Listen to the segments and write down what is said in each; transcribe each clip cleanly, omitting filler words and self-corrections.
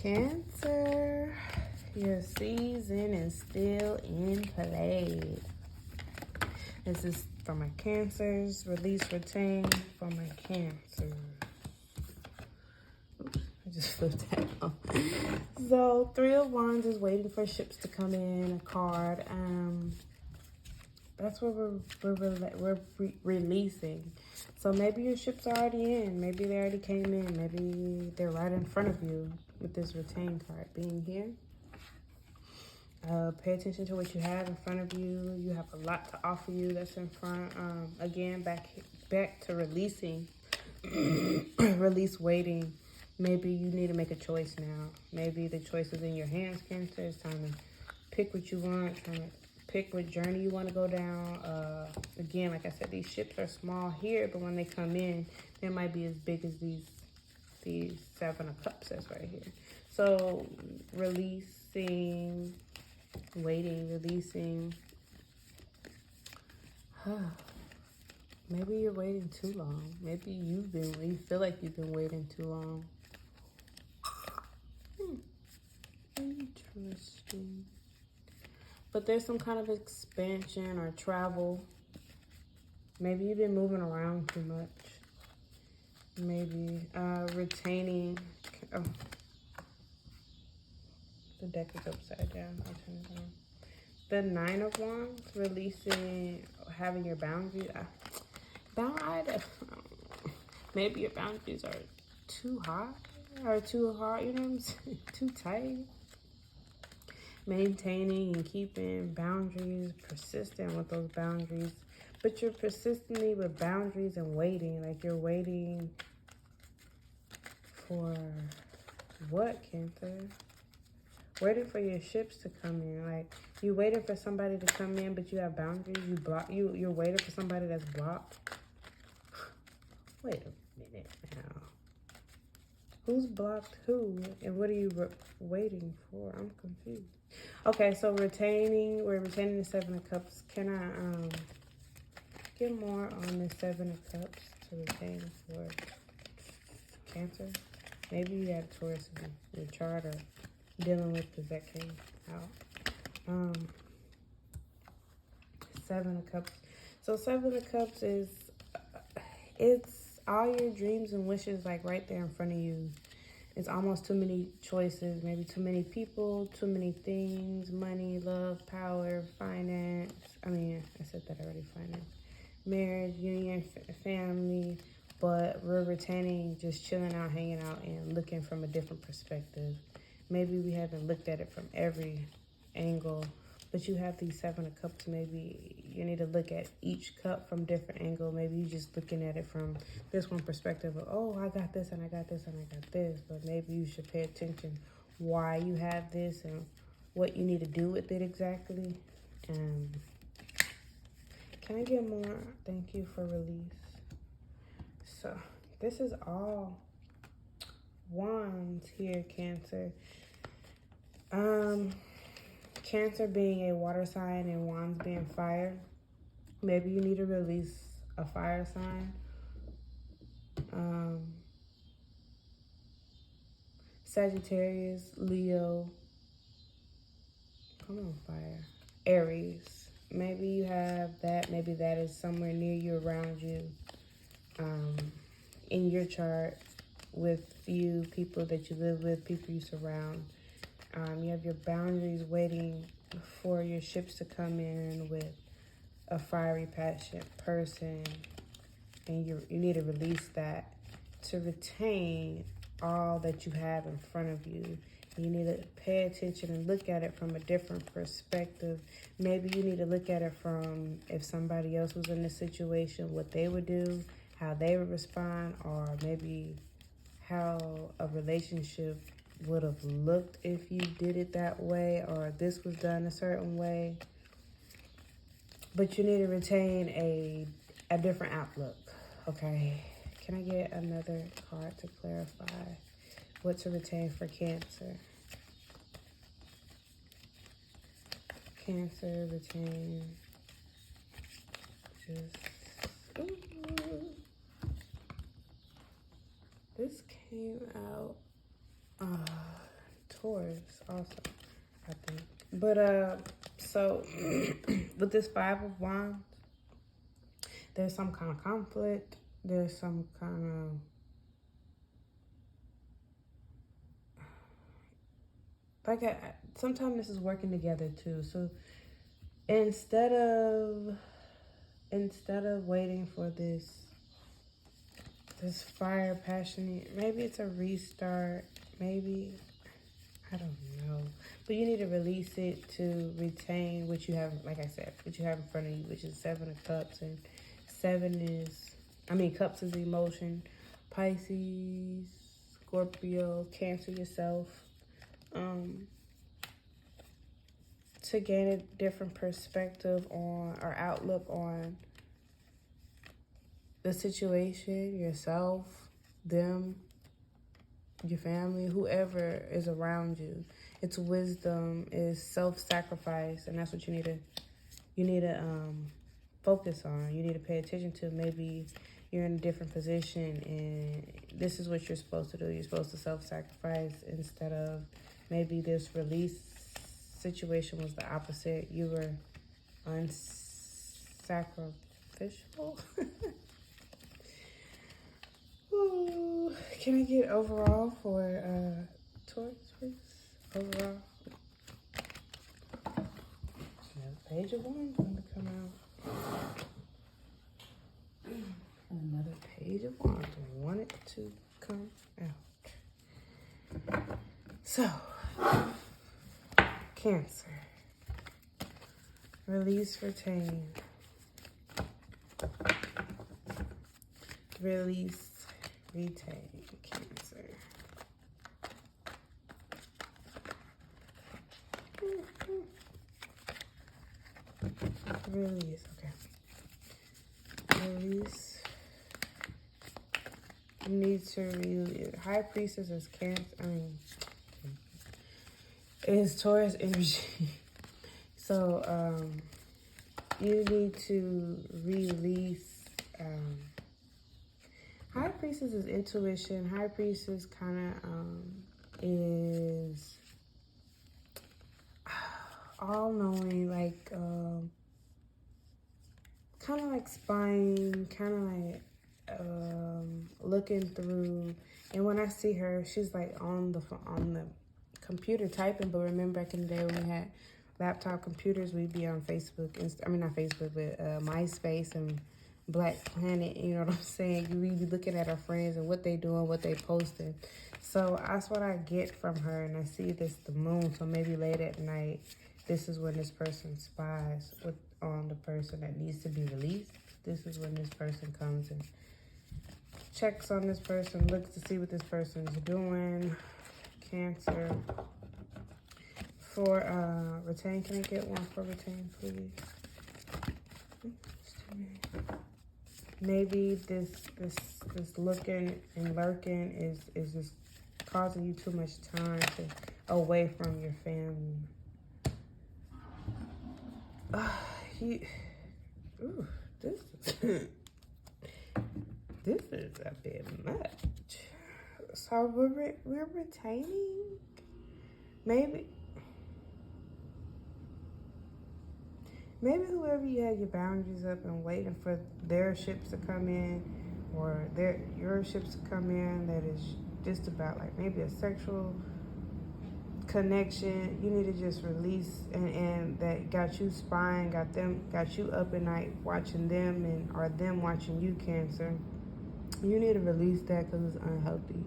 Cancer, your season is still in play. This is for my Cancers. Release, retain for my Cancers. Oops, I just flipped that off. So, Three of Wands is waiting for ships to come in, a card. That's what we're releasing. So maybe your ship's already in. Maybe they already came in. Maybe they're right in front of you with this retain card being here. Pay attention to what you have in front of you. You have a lot to offer you that's in front. Again, back to releasing. Release waiting. Maybe you need to make a choice now. Maybe the choice is in your hands, Cancer. It's time to pick what you want. Trying to pick what journey you want to go down. Again, like I said, these ships are small here, but when they come in, they might be as big as these Seven of Cups that's right here. So releasing, waiting, releasing. Maybe you're waiting too long. Maybe you feel like you've been waiting too long. Interesting. But there's some kind of expansion or travel. Maybe you've been moving around too much. Maybe retaining. Oh. The deck is upside down. I'll turn it on. The Nine of Wands, releasing, having your boundaries. Maybe your boundaries are too high or too hard, you know what I'm saying? Too tight. Maintaining and keeping boundaries, persistent with those boundaries. But you're persistently with boundaries and waiting. Like you're waiting for what, Cancer? Waiting for your ships to come in. Like you waiting for somebody to come in, but you have boundaries. You're waiting for somebody that's blocked. Wait a minute now. Who's blocked who? And what are you waiting for? I'm confused. Okay, so we're retaining the Seven of Cups. Can I get more on the Seven of Cups to retain for Cancer? Maybe you have Taurus in your chart or dealing with because that came out. Seven of Cups. So Seven of Cups is it's all your dreams and wishes like right there in front of you. It's almost too many choices, maybe too many people, too many things, money, love, power, finance. I mean, I said that already, finance. Marriage, union, family, but we're retaining, just chilling out, hanging out, and looking from a different perspective. Maybe we haven't looked at it from every angle, but you have these Seven of Cups. Maybe you need to look at each cup from different angle. Maybe you're just looking at it from this one perspective of, oh, I got this and I got this and I got this. But maybe you should pay attention why you have this and what you need to do with it exactly. Can I get more? Thank you for release. So this is all Wands here, Cancer. Cancer being a water sign and Wands being fire. Maybe you need to release a fire sign. Sagittarius, Leo. Come on, fire. Aries. Maybe you have that. Maybe that is somewhere near you, around you. In your chart with you, people that you live with, people you surround. You have your boundaries waiting for your ships to come in with a fiery, passionate person. And you need to release that to retain all that you have in front of you. You need to pay attention and look at it from a different perspective. Maybe you need to look at it from if somebody else was in this situation, what they would do, how they would respond, or maybe how a relationship would have looked if you did it that way, or this was done a certain way. But you need to retain a different outlook, okay? Can I get another card to clarify what to retain for Cancer? Cancer, retain. This came out Taurus also, I think. But so with this Five of Wands, there's some kind of conflict. There's some kind of sometimes this is working together too. So instead of waiting for this fire, passionate, maybe it's a restart, maybe, I don't know. But you need to release it to retain what you have, like I said, what you have in front of you, which is Seven of Cups. And Cups is emotion. Pisces, Scorpio, Cancer yourself. To gain a different perspective on, or outlook on the situation, yourself, them, your family, whoever is around you. It's wisdom, is self-sacrifice, and that's what you need to focus on. You need to pay attention to. Maybe you're in a different position and this is what you're supposed to do. You're supposed to self-sacrifice instead of, maybe this release situation was the opposite. You were unsacrificial. Ooh, can I get overall for Taurus, please? Overall. Another page of wands going to come out. Another page of wands wanted to come out. So, Cancer. Release, retain. Release, retain. Cancer. Release, okay. Release. You need to release. High Priestess is Cancer. It's Taurus energy. So, you need to release. High Priestess is intuition. High Priestess kind of is all-knowing, like, kind of like spying, kind of like looking through. And when I see her, she's like on the computer typing. But remember back in the day when we had laptop computers, we'd be on Facebook, not Facebook, but MySpace and Black Planet, you know what I'm saying? We'd be looking at our friends and what they doing, what they posting. So that's what I get from her. And I see the moon. So maybe late at night, this is when this person spies on the person that needs to be released. This is when this person comes and checks on this person, looks to see what this person's doing. Cancer. For retain, can I get one for retain, please? Maybe this looking and lurking is just causing you too much time away from your family. This is a bit much. So we're retaining. Maybe whoever you had your boundaries up and waiting for their ships to come in, or your ships to come in, that is just about like maybe a sexual connection. You need to just release, and that got you spying, got you up at night watching them, or them watching you, Cancer. You need to release that because it's unhealthy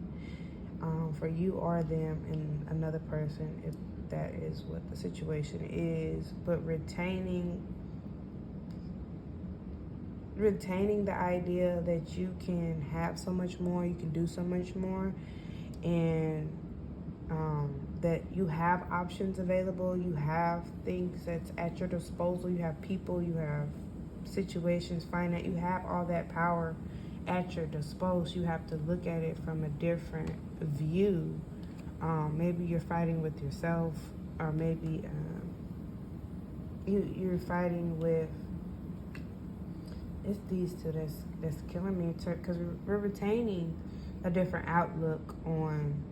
for you or them and another person, if that is what the situation is. But retaining the idea that you can have so much more, you can do so much more, and that you have options available, you have things that's at your disposal, you have people, you have situations, finance, you have all that power at your disposal. You have to look at it from a different view. Maybe you're fighting with yourself, or maybe you're fighting with, it's these two that's killing me, because we're retaining a different outlook on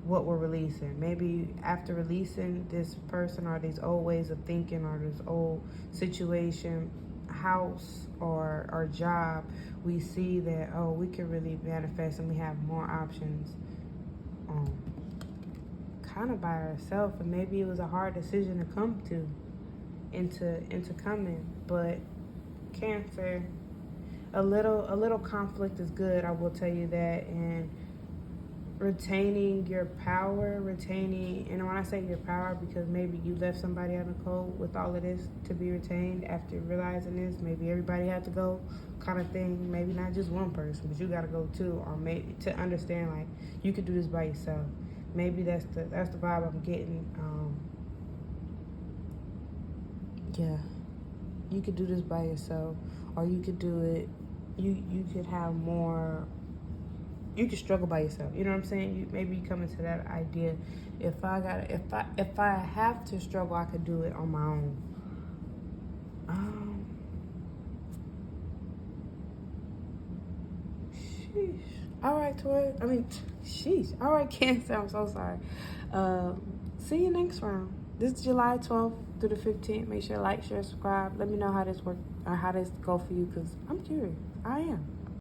what we're releasing. Maybe after releasing this person or these old ways of thinking or this old situation, house or job, we see that, oh, we can really manifest and we have more options kind of by ourselves. And maybe it was a hard decision to come to into coming. But Cancer, a little conflict is good, I will tell you that. And retaining your power, and when I say your power, because maybe you left somebody out in the cold with all of this to be retained after realizing this. Maybe everybody had to go, kind of thing. Maybe not just one person, but you got to go too, or maybe to understand like you could do this by yourself. Maybe that's the vibe I'm getting. Yeah, you could do this by yourself, or you could do it. You could have more. You could struggle by yourself. You know what I'm saying? Maybe you come into that idea. If I have to struggle, I could do it on my own. Sheesh. All right, Taurus. Sheesh. All right, Cancer. I'm so sorry. See you next round. This is July 12th through the 15th. Make sure to like, share, subscribe. Let me know how this work or how this go for you, because I'm curious. I am.